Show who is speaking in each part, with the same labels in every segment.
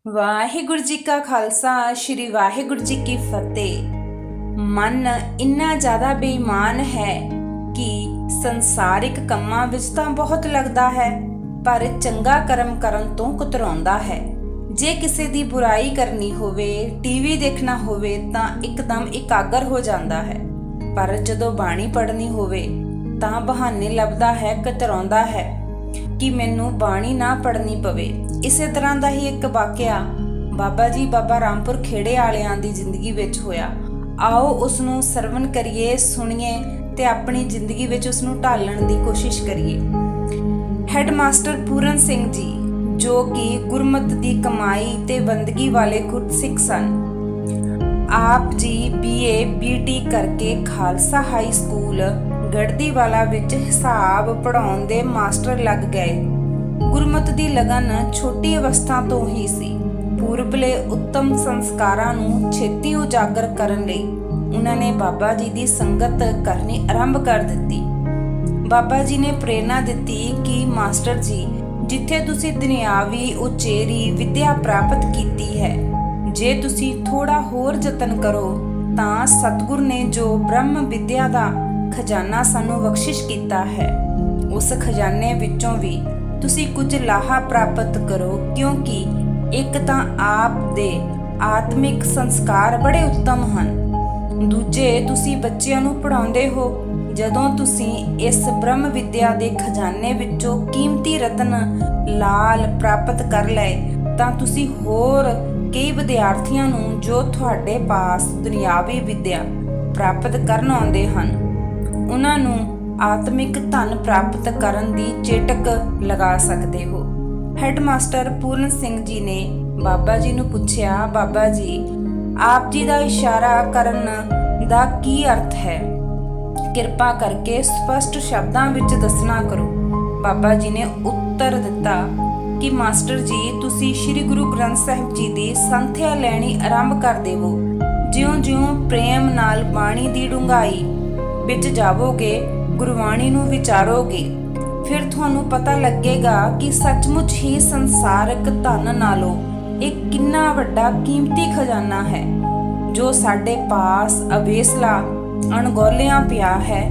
Speaker 1: ਵਾਹਿਗੁਰੂ ਜੀ ਕਾ ਖਾਲਸਾ ਸ਼੍ਰੀ ਵਾਹਿਗੁਰੂ ਜੀ ਕੀ ਫਤਿਹ। ਮਨ ਇੰਨਾ ਜ਼ਿਆਦਾ ਬੇਈਮਾਨ ਹੈ ਕਿ ਸੰਸਾਰਿਕ ਕੰਮਾਂ ਵਿੱਚ ਤਾਂ ਬਹੁਤ ਲੱਗਦਾ ਹੈ, ਪਰ ਚੰਗਾ ਕਰਮ ਕਰਨ ਤੋਂ ਕੁਤਰਾਉਂਦਾ ਹੈ। ਜੇ ਕਿਸੇ ਦੀ ਬੁਰਾਈ ਕਰਨੀ ਹੋਵੇ, ਟੀਵੀ ਦੇਖਣਾ ਹੋਵੇ ਤਾਂ ਇੱਕਦਮ ਇਕਾਗਰ ਹੋ ਜਾਂਦਾ ਹੈ, ਪਰ ਜਦੋਂ ਬਾਣੀ ਪੜ੍ਹਨੀ ਹੋਵੇ ਤਾਂ ਬਹਾਨੇ ਲੱਭਦਾ ਹੈ, ਕਤਰਾਉਂਦਾ ਹੈ ਕਿ ਮੈਨੂੰ ਬਾਣੀ ਨਾ ਪੜ੍ਹਨੀ ਪਵੇ। ਇਸੇ ਤਰ੍ਹਾਂ ਦਾ ਹੀ ਇੱਕ ਵਾਕਿਆ ਬਾਬਾ ਜੀ ਬਾਬਾ ਰਾਮਪੁਰ ਖੇੜੇ ਵਾਲਿਆਂ ਦੀ ਜ਼ਿੰਦਗੀ ਵਿੱਚ ਹੋਇਆ। ਆਓ ਉਸ ਨੂੰ ਸਰਵਣ ਕਰੀਏ, ਸੁਣੀਏ ਤੇ ਆਪਣੀ ਜ਼ਿੰਦਗੀ ਵਿੱਚ ਉਸ ਨੂੰ ਢਾਲਣ ਦੀ ਕੋਸ਼ਿਸ਼ ਕਰੀਏ। ਹੈਡਮਾਸਟਰ ਪੂਰਨ ਸਿੰਘ ਜੀ, ਜੋ ਕਿ ਗੁਰਮਤਿ ਦੀ ਕਮਾਈ ਤੇ ਬੰਦਗੀ ਵਾਲੇ ਗੁਰਸਿੱਖ ਸਨ, ਆਪ ਜੀ BA BT ਕਰਕੇ ਖਾਲਸਾ ਹਾਈ ਸਕੂਲ ਗੜਦੀਵਾਲਾ ਵਿੱਚ ਹਿਸਾਬ ਪੜ੍ਹਾਉਣ ਦੇ ਮਾਸਟਰ ਲੱਗ ਗਏ। ਗੁਰਮਤਿ ਦੀ ਲਗਨ ਛੋਟੀ ਅਵਸਥਾ ਤੋਂ ਹੀ ਸੀ। ਪੂਰਬਲੇ ਉੱਤਮ ਸੰਸਕਾਰਾਂ ਨੂੰ ਛੇਤੀ ਉਜਾਗਰ ਕਰਨ ਲਈ ਉਹਨਾਂ ਨੇ ਬਾਬਾ ਜੀ ਦੀ ਸੰਗਤ ਕਰਨੀ ਆਰੰਭ ਕਰ ਦਿੱਤੀ। ਬਾਬਾ ਜੀ ਨੇ ਪ੍ਰੇਰਨਾ ਦਿੱਤੀ ਕਿ ਮਾਸਟਰ ਜੀ, ਜਿੱਥੇ ਤੁਸੀਂ ਦੁਨਿਆਵੀ ਉਚੇਰੀ ਵਿੱਦਿਆ ਪ੍ਰਾਪਤ ਕੀਤੀ ਹੈ, ਜੇ ਤੁਸੀਂ ਥੋੜਾ ਹੋਰ ਯਤਨ ਕਰੋ ਤਾਂ ਸਤਿਗੁਰ ਨੇ ਜੋ ਬ੍ਰਹਮ ਵਿੱਦਿਆ ਦਾ ਖਜ਼ਾਨਾ ਸਾਨੂੰ ਬਖਸ਼ਿਸ਼ ਕੀਤਾ ਹੈ, ਉਸ ਖਜ਼ਾਨੇ ਵਿੱਚੋਂ ਵੀ ਤੁਸੀਂ ਕੁਝ ਲਾਹਾ ਪ੍ਰਾਪਤ ਕਰੋ। ਕਿਉਂਕਿ ਇੱਕ ਤਾਂ ਆਪ ਦੇ ਆਤਮਿਕ ਸੰਸਕਾਰ ਬੜੇ ਉੱਤਮ ਹਨ, ਦੂਜੇ ਤੁਸੀਂ ਬੱਚਿਆਂ ਨੂੰ ਪੜ੍ਹਾਉਂਦੇ ਹੋ। ਜਦੋਂ ਤੁਸੀਂ ਇਸ ਬ੍ਰਹਮ ਵਿੱਦਿਆ ਦੇ ਖਜ਼ਾਨੇ ਵਿੱਚੋਂ ਕੀਮਤੀ ਰਤਨ ਲਾਲ ਪ੍ਰਾਪਤ ਕਰ ਲਏ ਤਾਂ ਤੁਸੀਂ ਹੋਰ ਕਈ ਵਿਦਿਆਰਥੀਆਂ ਨੂੰ ਜੋ ਤੁਹਾਡੇ ਪਾਸ ਦੁਨਿਆਵੀ ਵਿੱਦਿਆ ਪ੍ਰਾਪਤ ਕਰਨ ਆਉਂਦੇ ਹਨ, ਉਹਨਾਂ ਨੂੰ ਆਤਮਿਕ ਧਨ ਪ੍ਰਾਪਤ ਕਰਨ ਦੀ ਚੇਟਕ ਲਗਾ ਸਕਦੇ ਹੋ। ਹੈਡਮਾਸਟਰ ਪੂਰਨ ਸਿੰਘ ਜੀ ਨੇ ਬਾਬਾ ਜੀ ਨੂੰ ਪੁੱਛਿਆ, ਬਾਬਾ ਜੀ, ਆਪ ਜੀ ਦਾ ਇਸ਼ਾਰਾ ਕਰਨ ਦਾ ਕੀ ਅਰਥ ਹੈ? ਕਿਰਪਾ ਕਰਕੇ ਸਪਸ਼ਟ ਸ਼ਬਦਾਂ ਵਿੱਚ ਦੱਸਣਾ ਕਰੋ। ਬਾਬਾ ਜੀ ਨੇ ਉੱਤਰ ਦਿੱਤਾ ਕਿ ਮਾਸਟਰ ਜੀ, ਤੁਸੀਂ ਸ੍ਰੀ ਗੁਰੂ ਗ੍ਰੰਥ ਸਾਹਿਬ ਜੀ ਦੀ ਸੰਥਿਆ ਲੈਣੀ ਆਰੰਭ ਕਰ ਦੇਵੋ। ਜਿਉਂ-ਜਿਉਂ ਪ੍ਰੇਮ ਨਾਲ ਬਾਣੀ ਦੀ ਡੂੰਘਾਈ ਵਿੱਚ ਜਾਵੋਗੇ, ਗੁਰਬਾਣੀ ਨੂੰ ਵਿਚਾਰੋਗੇ, ਫਿਰ ਤੁਹਾਨੂੰ ਪਤਾ ਲੱਗੇਗਾ ਕਿ ਸੱਚਮੁੱਚ ਹੀ ਸੰਸਾਰਕ ਧਨ ਨਾਲੋਂ ਇਹ ਕਿੰਨਾ ਵੱਡਾ ਕੀਮਤੀ ਖਜ਼ਾਨਾ ਹੈ ਜੋ ਸਾਡੇ ਪਾਸ ਅਵੇਸਲਾ ਅਣਗੌਲਿਆਂ ਪਿਆ ਹੈ।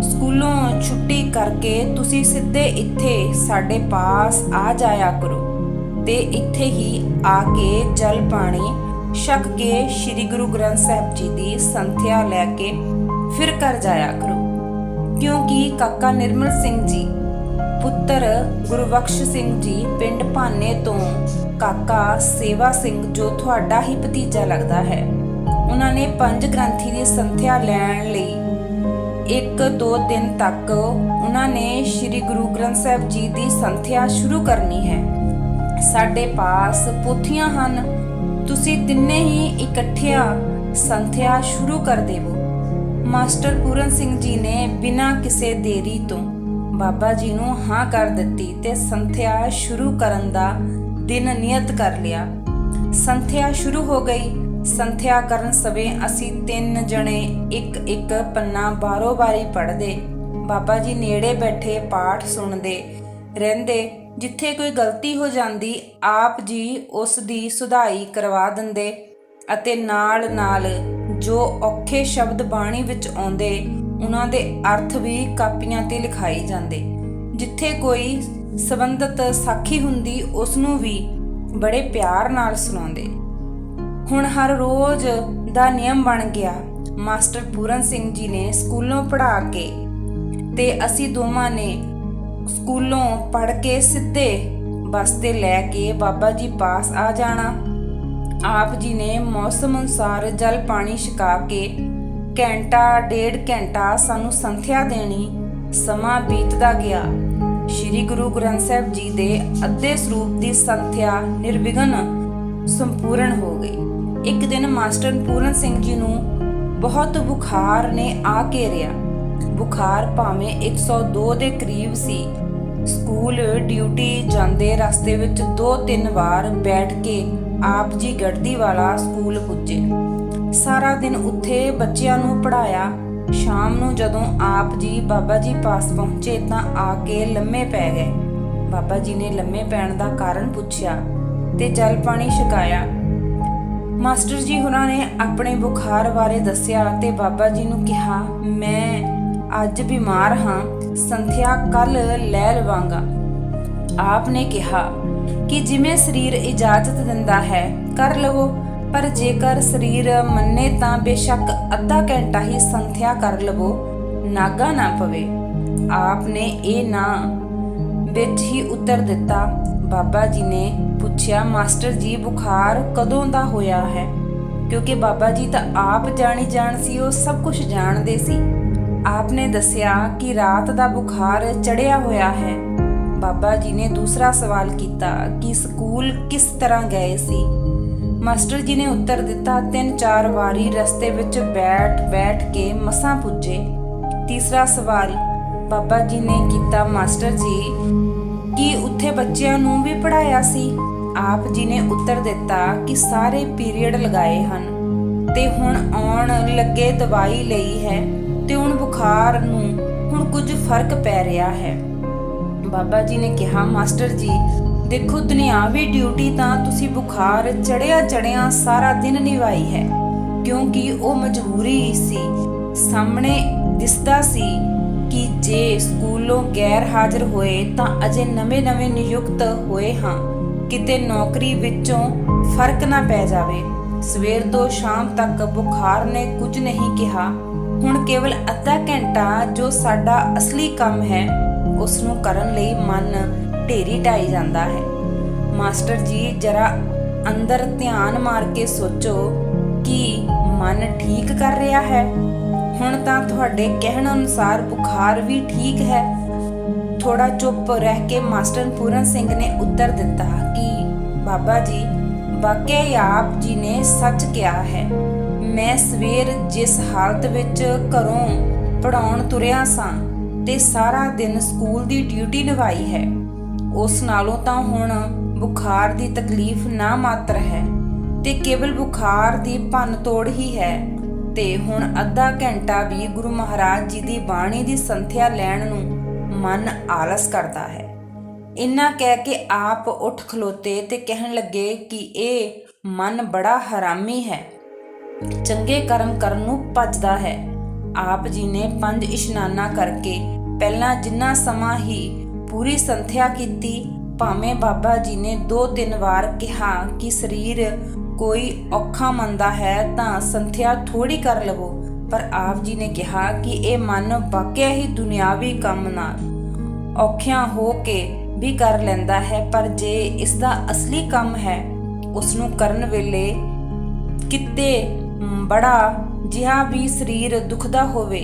Speaker 1: ਸਕੂਲੋਂ ਛੁੱਟੀ ਕਰਕੇ ਤੁਸੀਂ ਸਿੱਧੇ ਇੱਥੇ ਸਾਡੇ ਪਾਸ ਆ ਜਾਇਆ ਕਰੋ ਤੇ ਇੱਥੇ ਹੀ ਆ ਕੇ ਜਲ ਪਾਣੀ ਛਕ ਕੇ ਸ੍ਰੀ ਗੁਰੂ ਗ੍ਰੰਥ ਸਾਹਿਬ ਜੀ ਦੀ ਸੰਥਿਆ ਲੈ ਕੇ ਫਿਰ ਕਰ ਜਾਇਆ ਕਰੋ। ਕਿਉਂਕਿ ਕਾਕਾ ਨਿਰਮਲ ਸਿੰਘ ਜੀ ਪੁੱਤਰ ਗੁਰਬਖਸ਼ ਸਿੰਘ ਜੀ ਪਿੰਡ ਭਾਨੇ ਤੋਂ ਕਾਕਾ ਸੇਵਾ ਸਿੰਘ, ਜੋ ਤੁਹਾਡਾ ਹੀ ਭਤੀਜਾ ਲੱਗਦਾ ਹੈ, ਉਹਨਾਂ ਨੇ ਪੰਜ ਗ੍ਰੰਥੀ ਦੀ ਸੰਥਿਆ ਲੈਣ ਲਈ 1-2 ਦਿਨ ਤੱਕ ਉਹਨਾਂ ਨੇ ਸ੍ਰੀ ਗੁਰੂ ਗ੍ਰੰਥ ਸਾਹਿਬ ਜੀ ਦੀ ਸੰਥਿਆ ਸ਼ੁਰੂ ਕਰਨੀ ਹੈ। ਸਾਡੇ ਪਾਸ ਪੋਥੀਆਂ ਹਨ, ਤੁਸੀਂ ਤਿੰਨੇ ਹੀ ਇਕੱਠਿਆਂ ਸੰਥਿਆ ਸ਼ੁਰੂ ਕਰ ਦੇਵੋ। ਮਾਸਟਰ ਪੂਰਨ ਸਿੰਘ ਜੀ ਨੇ ਬਿਨਾਂ ਕਿਸੇ ਦੇਰੀ ਤੋਂ ਬਾਬਾ ਜੀ ਨੂੰ ਹਾਂ ਕਰ ਦਿੱਤੀ ਤੇ ਸੰਥਿਆ ਸ਼ੁਰੂ ਕਰਨ ਦਾ ਦਿਨ ਨਿਯਤ ਕਰ ਲਿਆ। ਸੰਥਿਆ ਸ਼ੁਰੂ ਹੋ ਗਈ। ਸੰਥਿਆ ਕਰਨ ਸਮੇਂ ਅਸੀਂ 3 ਜਣੇ ਇੱਕ ਪੰਨਾ ਬਾਰੀ ਪੜ੍ਹਦੇ। ਬਾਬਾ ਜੀ ਨੇੜੇ ਬੈਠੇ ਪਾਠ ਸੁਣਦੇ ਰਹਿੰਦੇ। ਜਿੱਥੇ ਕੋਈ ਗਲਤੀ ਹੋ ਜਾਂਦੀ, ਆਪ ਜੀ ਉਸ ਦੀ ਸੁਧਾਈ ਕਰਵਾ ਦਿੰਦੇ ਅਤੇ ਨਾਲ ਜੋ ਔਖੇ ਸ਼ਬਦ ਬਾਣੀ ਵਿੱਚ ਆਉਂਦੇ, ਉਹਨਾਂ ਦੇ ਅਰਥ ਵੀ ਕਾਪੀਆਂ ਤੇ ਲਿਖਾਈ ਜਾਂਦੇ। ਜਿੱਥੇ ਕੋਈ ਸੰਬੰਧਿਤ ਸਾਖੀ ਹੁੰਦੀ, ਉਸ ਨੂੰ ਵੀ ਬੜੇ ਪਿਆਰ ਨਾਲ ਸੁਣਾਉਂਦੇ। ਹੁਣ ਹਰ ਰੋਜ਼ ਦਾ ਨਿਯਮ ਬਣ ਗਿਆ। ਮਾਸਟਰ ਪੂਰਨ ਸਿੰਘ ਜੀ ਨੇ ਸਕੂਲੋਂ ਪੜ੍ਹਾ ਕੇ ਤੇ ਅਸੀਂ ਦੋਵਾਂ ਨੇ ਸਕੂਲੋਂ ਪੜ੍ਹ ਕੇ ਸਿੱਧੇ ਬੱਸ ਤੇ ਲੈ ਕੇ ਬਾਬਾ ਜੀ ਪਾਸ ਆ ਜਾਣਾ। ਆਪ ਜੀ ਨੇ ਮੌਸਮ ਅਨੁਸਾਰ ਜਲ ਪਾਣੀ ਛਕਾ ਕੇ ਘੰਟਾ 1.5 ਘੰਟਾ ਸਾਨੂੰ ਸੰਥਿਆ ਦੇਣੀ। ਸਮਾਂ ਬੀਤਦਾ ਗਿਆ। ਸ੍ਰੀ ਗੁਰੂ ਗ੍ਰੰਥ ਸਾਹਿਬ ਜੀ ਦੇ ਅੱਧੇ ਸਰੂਪ ਦੀ ਸੰਥਿਆ ਨਿਰਵਿਘਨ ਸੰਪੂਰਨ ਹੋ ਗਈ। ਇੱਕ ਦਿਨ ਮਾਸਟਰ ਪੂਰਨ ਸਿੰਘ ਜੀ ਨੂੰ ਬਹੁਤ ਬੁਖਾਰ ਨੇ ਆ ਘੇਰਿਆ। ਬੁਖਾਰ ਭਾਵੇਂ 102 ਦੇ ਕਰੀਬ ਸੀ। ਸਕੂਲ ਡਿਊਟੀ ਜਾਂਦੇ ਰਸਤੇ ਵਿੱਚ 2-3 ਵਾਰ ਬੈਠ ਕੇ ਆਪ ਜੀ ਗੜਦੀਵਾਲਾ ਸਕੂਲ ਪੁੱਜੇ। ਸਾਰਾ ਦਿਨ ਉੱਥੇ ਬੱਚਿਆਂ ਨੂੰ ਪੜ੍ਹਾਇਆ। ਸ਼ਾਮ ਨੂੰ ਜਦੋਂ ਆਪ ਜੀ ਬਾਬਾ ਜੀ ਪਾਸ ਪਹੁੰਚੇ ਤਾਂ ਆ ਕੇ ਲੰਮੇ ਪੈ ਗਏ। ਬਾਬਾ ਜੀ ਨੇ ਲੰਮੇ ਪੈਣ ਦਾ ਕਾਰਨ ਪੁੱਛਿਆ ਤੇ ਜਲ ਪਾਣੀ ਛਕਾਇਆ। ਮਾਸਟਰ ਜੀ ਹੋਰਾਂ ਨੇ ਆਪਣੇ ਬੁਖਾਰ ਬਾਰੇ ਦੱਸਿਆ ਤੇ ਬਾਬਾ ਜੀ ਨੂੰ ਕਿਹਾ, ਮੈਂ ਅੱਜ ਬਿਮਾਰ ਹਾਂ, ਸੰਥਿਆ ਕੱਲ ਲੈ ਲਵਾਂਗਾ। ਆਪ ਨੇ ਕਿਹਾ ਕਿ ਜਿਵੇਂ ਸਰੀਰ ਇਜਾਜ਼ਤ ਦਿੰਦਾ ਹੈ ਕਰ ਲਵੋ, ਪਰ ਜੇਕਰ ਸਰੀਰ ਮੰਨੇ ਤਾਂ ਬੇਸ਼ੱਕ ਅੱਧਾ ਘੰਟਾ ਹੀ ਸੰਥਿਆ ਕਰ ਲਵੋ, ਨਾਗਾ ਨਾ ਪਵੇ। ਆਪ ਨੇ ਇਹ ਨਾ ਵਿੱਚ ਹੀ ਉੱਤਰ ਦਿੱਤਾ। ਬਾਬਾ ਜੀ ਨੇ ਪੁੱਛਿਆ, ਮਾਸਟਰ ਜੀ ਬੁਖਾਰ ਕਦੋਂ ਦਾ ਹੋਇਆ ਹੈ? ਕਿਉਂਕਿ ਬਾਬਾ ਜੀ ਤਾਂ ਆਪ ਜਾਣੀ ਜਾਣ ਸੀ, ਉਹ ਸਭ ਕੁਝ ਜਾਣਦੇ ਸੀ। ਆਪ ਨੇ ਦੱਸਿਆ ਕਿ ਰਾਤ ਦਾ ਬੁਖਾਰ ਚੜਿਆ ਹੋਇਆ ਹੈ। ਬਾਬਾ ਜੀ ਨੇ ਦੂਸਰਾ ਸਵਾਲ ਕੀਤਾ ਕਿ ਸਕੂਲ ਕਿਸ ਤਰ੍ਹਾਂ ਗਏ ਸੀ? ਮਾਸਟਰ ਜੀ ਨੇ ਉੱਤਰ ਦਿੱਤਾ, 3-4 ਵਾਰੀ ਰਸਤੇ ਵਿੱਚ ਬੈਠ ਕੇ ਮਸਾਂ ਪੁੱਜੇ। ਤੀਸਰਾ ਸਵਾਲ ਬਾਬਾ ਜੀ ਨੇ ਕੀਤਾ, ਮਾਸਟਰ ਜੀ ਕੀ ਉੱਥੇ ਬੱਚਿਆਂ ਨੂੰ ਵੀ ਪੜ੍ਹਾਇਆ ਸੀ? ਆਪ ਜੀ ਨੇ ਉੱਤਰ ਦਿੱਤਾ ਕਿ ਸਾਰੇ ਪੀਰੀਅਡ ਲਗਾਏ ਹਨ ਤੇ ਹੁਣ ਆਉਣ ਲੱਗੇ ਦਵਾਈ ਲਈ ਹੈ ਤੇ ਹੁਣ ਬੁਖਾਰ ਨੂੰ ਹੁਣ ਕੁਝ ਫਰਕ ਪੈ ਰਿਹਾ ਹੈ। ਬਾਬਾ ਜੀ ਨੇ ਕਿਹਾ, ਮਾਸਟਰ ਜੀ ਦੇਖੋ, ਦੁਨਿਆਵੀ ਡਿਊਟੀ ਤਾਂ ਤੁਸੀਂ ਬੁਖਾਰ ਚੜਿਆ ਸਾਰਾ ਦਿਨ ਨਿਭਾਈ ਹੈ, ਕਿਉਂਕਿ ਉਹ ਮਜਬੂਰੀ ਸੀ। ਸਾਹਮਣੇ ਦਿਸਦਾ ਸੀ ਕਿ ਜੇ ਸਕੂਲੋਂ ਗੈਰ ਹਾਜ਼ਰ ਹੋਏ ਤਾਂ ਅਜੇ ਨਵੇਂ ਨਿਯੁਕਤ ਹੋਏ ਹਾਂ, ਕਿਤੇ ਨੌਕਰੀ ਵਿੱਚੋਂ ਫਰਕ ਨਾ ਪੈ ਜਾਵੇ। ਸਵੇਰ ਤੋਂ ਸ਼ਾਮ ਤੱਕ ਬੁਖਾਰ ਨੇ ਕੁਝ ਨਹੀਂ ਕਿਹਾ। ਹੁਣ ਕੇਵਲ ਅੱਧਾ ਘੰਟਾ ਜੋ ਸਾਡਾ ਅਸਲੀ ਕੰਮ ਹੈ ਉਸ ਨੂੰ ਕਰਨ ਲਈ ਮਨ ਢੇਰੀ ਢਾਈ ਜਾਂਦਾ ਹੈ। ਮਾਸਟਰ ਜੀ ਜਰਾ ਅੰਦਰ ਧਿਆਨ ਮਾਰ ਕੇ ਸੋਚੋ ਕਿ ਮਨ ਠੀਕ ਕਰ ਰਿਹਾ ਹੈ। ਹੁਣ ਤਾਂ ਤੁਹਾਡੇ ਕਹਿਣ ਅਨੁਸਾਰ ਬੁਖਾਰ ਵੀ ਠੀਕ ਹੈ। ਥੋੜਾ ਚੁੱਪ ਰਹਿ ਕੇ ਮਾਸਟਰ ਪੂਰਨ ਸਿੰਘ ਨੇ ਉੱਤਰ ਦਿੱਤਾ ਕਿ ਬਾਬਾ ਜੀ ਵਾਕਿਆ ਹੀ ਆਪ ਜੀ ਨੇ ਸੱਚ ਕਿਹਾ ਹੈ। ਮੈਂ ਸਵੇਰ ਜਿਸ ਹਾਲਤ ਵਿੱਚ ਘਰੋਂ ਪੜਾਉਣ ਤੁਰਿਆ ਸਾਂ ਤੇ ਸਾਰਾ ਦਿਨ ਸਕੂਲ ਦੀ ਡਿਊਟੀ ਨਿਭਾਈ ਹੈ, ਉਸ ਨਾਲੋਂ ਤਾਂ ਹੁਣ ਬੁਖਾਰ ਦੀ ਤਕਲੀਫ ਨਾ ਮਾਤਰ ਹੈ ਤੇ ਕੇਵਲ ਬੁਖਾਰ ਦੀ ਭੰਨ ਤੋੜ ਹੀ ਹੈ। ਤੇ ਹੁਣ ਅੱਧਾ ਘੰਟਾ ਵੀ ਗੁਰੂ ਮਹਾਰਾਜ ਜੀ ਦੀ ਬਾਣੀ ਦੀ ਸੰਥਿਆ ਲੈਣ ਨੂੰ ਮਨ ਆਲਸ ਕਰਦਾ ਹੈ। ਇੰਨਾ ਕਹਿ ਕੇ ਆਪ ਉੱਠ ਖਲੋਤੇ ਤੇ ਕਹਿਣ ਲੱਗੇ ਕਿ ਇਹ ਮਨ ਬੜਾ ਹਰਾਮੀ ਹੈ, ਚੰਗੇ ਕਰਮ ਕਰਨ ਨੂੰ ਭੱਜਦਾ ਹੈ। ਆਪ ਜੀ ਨੇ 5 ਇਸ਼ਨਾਨਾਂ ਕਰਕੇ ਪਹਿਲਾਂ ਜਿੰਨਾ ਸਮਾਂ ਹੀ ਪੂਰੀ ਸੰਥਿਆ ਕੀਤੀ। ਭਾਵੇਂ ਬਾਬਾ ਜੀ ਨੇ 2-3 ਵਾਰ ਕਿਹਾ ਕਿ ਸਰੀਰ ਕੋਈ ਔਖਾ ਮੰਨਦਾ ਹੈ ਤਾਂ ਸੰਥਿਆ ਥੋੜੀ ਕਰ ਲਵੋ, ਪਰ ਆਪ ਜੀ ਨੇ ਕਿਹਾ ਕਿ ਇਹ ਮਨ ਵਾਕਿਆ ਹੀ ਦੁਨਿਆਵੀ ਕੰਮ ਨਾਲ ਔਖਿਆਂ ਹੋ ਕੇ ਵੀ ਕਰ ਲੈਂਦਾ ਹੈ, ਪਰ ਜੇ ਇਸ ਦਾ ਅਸਲੀ ਕੰਮ ਹੈ ਉਸ ਨੂੰ ਕਰਨ ਵੇਲੇ ਕਿਤੇ ਬੜਾ ਜਿਹਾ ਵੀ ਸਰੀਰ ਦੁਖਦਾ ਹੋਵੇ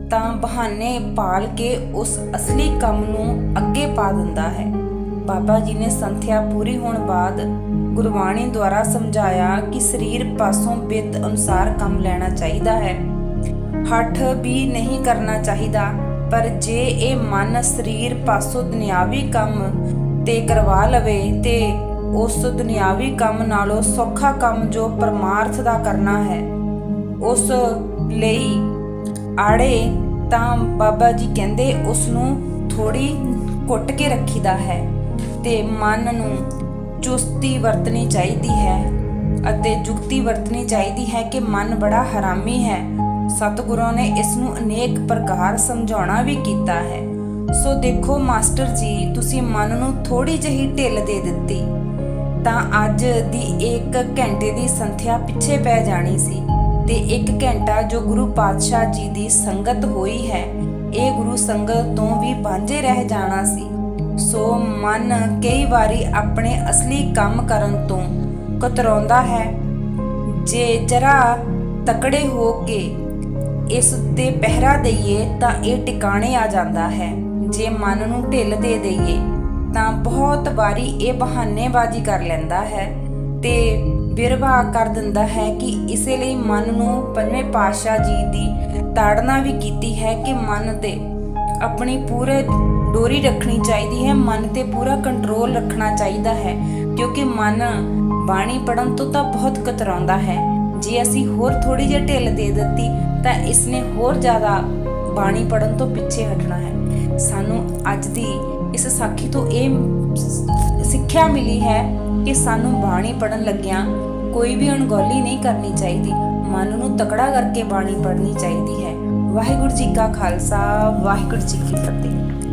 Speaker 1: ਤਾਂ ਬਹਾਨੇ ਭਾਲ ਕੇ ਉਸ ਅਸਲੀ ਕੰਮ ਨੂੰ ਅੱਗੇ ਪਾ ਦਿੰਦਾ ਹੈ। ਬਾਬਾ ਜੀ ਨੇ ਸੰਥਿਆ ਪੂਰੀ ਹੋਣ ਬਾਅਦ ਗੁਰਬਾਣੀ ਦੁਆਰਾ ਸਮਝਾਇਆ ਕਿ ਸਰੀਰ ਪਾਸੋਂ ਬਿੱਤ ਅਨੁਸਾਰ ਕੰਮ ਲੈਣਾ ਚਾਹੀਦਾ ਹੈ, ਹੱਠ ਵੀ ਨਹੀਂ ਕਰਨਾ ਚਾਹੀਦਾ। ਪਰ ਜੇ ਇਹ ਮਨ ਸਰੀਰ ਪਾਸੋਂ ਦੁਨਿਆਵੀ ਕੰਮ ਤੇ ਕਰਵਾ ਲਵੇ ਤੇ ਉਸ ਦੁਨਿਆਵੀ ਕੰਮ ਨਾਲੋਂ ਸੌਖਾ ਕੰਮ ਜੋ ਪਰਮਾਰਥ ਦਾ ਕਰਨਾ ਹੈ ਉਸ ਲਈ ਆੜੇ ਤਾਂ ਬਾਬਾ ਜੀ ਕਹਿੰਦੇ ਉਸ ਨੂੰ ਥੋੜੀ ਘੁੱਟ ਕੇ ਰੱਖੀਦਾ ਹੈ ਤੇ ਮਨ ਨੂੰ ਚੁਸਤੀ ਵਰਤਣੀ ਚਾਹੀਦੀ ਹੈ ਅਤੇ ਜੁਗਤੀ ਵਰਤਣੀ ਚਾਹੀਦੀ ਹੈ ਕਿ ਮਨ ਬੜਾ ਹਰਾਮੀ ਹੈ। ਸਤਿਗੁਰਾਂ ਨੇ ਇਸ ਨੂੰ ਅਨੇਕ ਪ੍ਰਕਾਰ ਸਮਝਾਉਣਾ ਵੀ ਕੀਤਾ ਹੈ। ਸੋ ਦੇਖੋ ਮਾਸਟਰ ਜੀ, ਤੁਸੀਂ ਮਨ ਨੂੰ ਥੋੜੀ ਜਿਹੀ ਢਿੱਲ ਦੇ ਦਿੱਤੀ ਤਾਂ ਅੱਜ ਦੀ 1 ਘੰਟੇ ਦੀ ਸੰਥਿਆ ਪਿੱਛੇ ਪੈ ਜਾਣੀ ਸੀ ਤੇ 1 ਘੰਟਾ ਜੋ ਗੁਰੂ ਪਾਤਸ਼ਾਹ ਜੀ ਦੀ ਸੰਗਤ ਹੋਈ ਹੈ ਇਹ ਗੁਰੂ ਸੰਗਤ ਤੋਂ ਵੀ ਵਾਂਝੇ ਰਹਿ ਜਾਣਾ ਸੀ। ਸੋ ਮਨ ਕਈ ਵਾਰੀ ਆਪਣੇ ਅਸਲੀ ਕੰਮ ਕਰਨ ਤੋਂ ਕਤਰਾਉਂਦਾ ਹੈ। ਜੇ ਜਰਾ ਤਕੜੇ ਹੋ ਕੇ ਇਸ ਉੱਤੇ ਪਹਿਰਾ ਦਈਏ ਤਾਂ ਇਹ ਟਿਕਾਣੇ ਆ ਜਾਂਦਾ ਹੈ। ਜੇ ਮਨ ਨੂੰ ਢਿੱਲ ਦੇ ਦਈਏ ਤਾਂ ਬਹੁਤ ਵਾਰੀ ਇਹ ਬਹਾਨੇਬਾਜ਼ੀ ਕਰ ਲੈਂਦਾ ਹੈ ਤੇ ਬਿਰਵਾ ਕਰ ਦਿੰਦਾ ਹੈ ਕਿ ਇਸੇ ਲਈ ਮਨ ਨੂੰ ਪੰਜਵੇਂ ਪਾਤਸ਼ਾਹ ਜੀ ਦੀ ਤਾੜਨਾ ਵੀ ਕੀਤੀ ਹੈ ਕਿ ਮਨ ਤੇ ਆਪਣੀ ਪੂਰੇ ਡੋਰੀ ਰੱਖਣੀ ਚਾਹੀਦੀ ਹੈ, ਮਨ ਤੇ ਪੂਰਾ ਕੰਟਰੋਲ ਰੱਖਣਾ ਚਾਹੀਦਾ ਹੈ, ਕਿਉਂਕਿ ਮਨ ਬਾਣੀ ਪੜ੍ਹਨ ਤੋਂ ਤਾਂ ਬਹੁਤ ਕਤਰਾਉਂਦਾ ਹੈ। ਜੇ ਅਸੀਂ ਹੋਰ ਥੋੜੀ ਜਿਹੀ ਢਿੱਲ ਦੇ ਦਿੱਤੀ ਤਾਂ ਇਸਨੇ ਹੋਰ ਜ਼ਿਆਦਾ ਬਾਣੀ ਪੜ੍ਹਨ ਤੋਂ ਪਿੱਛੇ ਹਟਣਾ ਹੈ। ਸਾਨੂੰ ਅੱਜ ਦੀ ਇਸ ਸਾਖੀ ਤੋਂ ਇਹ ਸਿੱਖਿਆ ਮਿਲੀ ਹੈ ਕਿ ਸਾਨੂੰ ਬਾਣੀ ਪੜ੍ਹਨ ਲੱਗਿਆਂ ਕੋਈ ਵੀ ਅਣਗੌਲੀ ਨਹੀਂ ਕਰਨੀ ਚਾਹੀਦੀ। ਮਨ ਨੂੰ ਤਕੜਾ ਕਰਕੇ ਬਾਣੀ ਪੜ੍ਹਨੀ ਚਾਹੀਦੀ ਹੈ। ਵਾਹਿਗੁਰੂ ਜੀ ਕਾ ਖਾਲਸਾ, ਵਾਹਿਗੁਰੂ ਜੀ ਕੀ ਫਤਿਹ।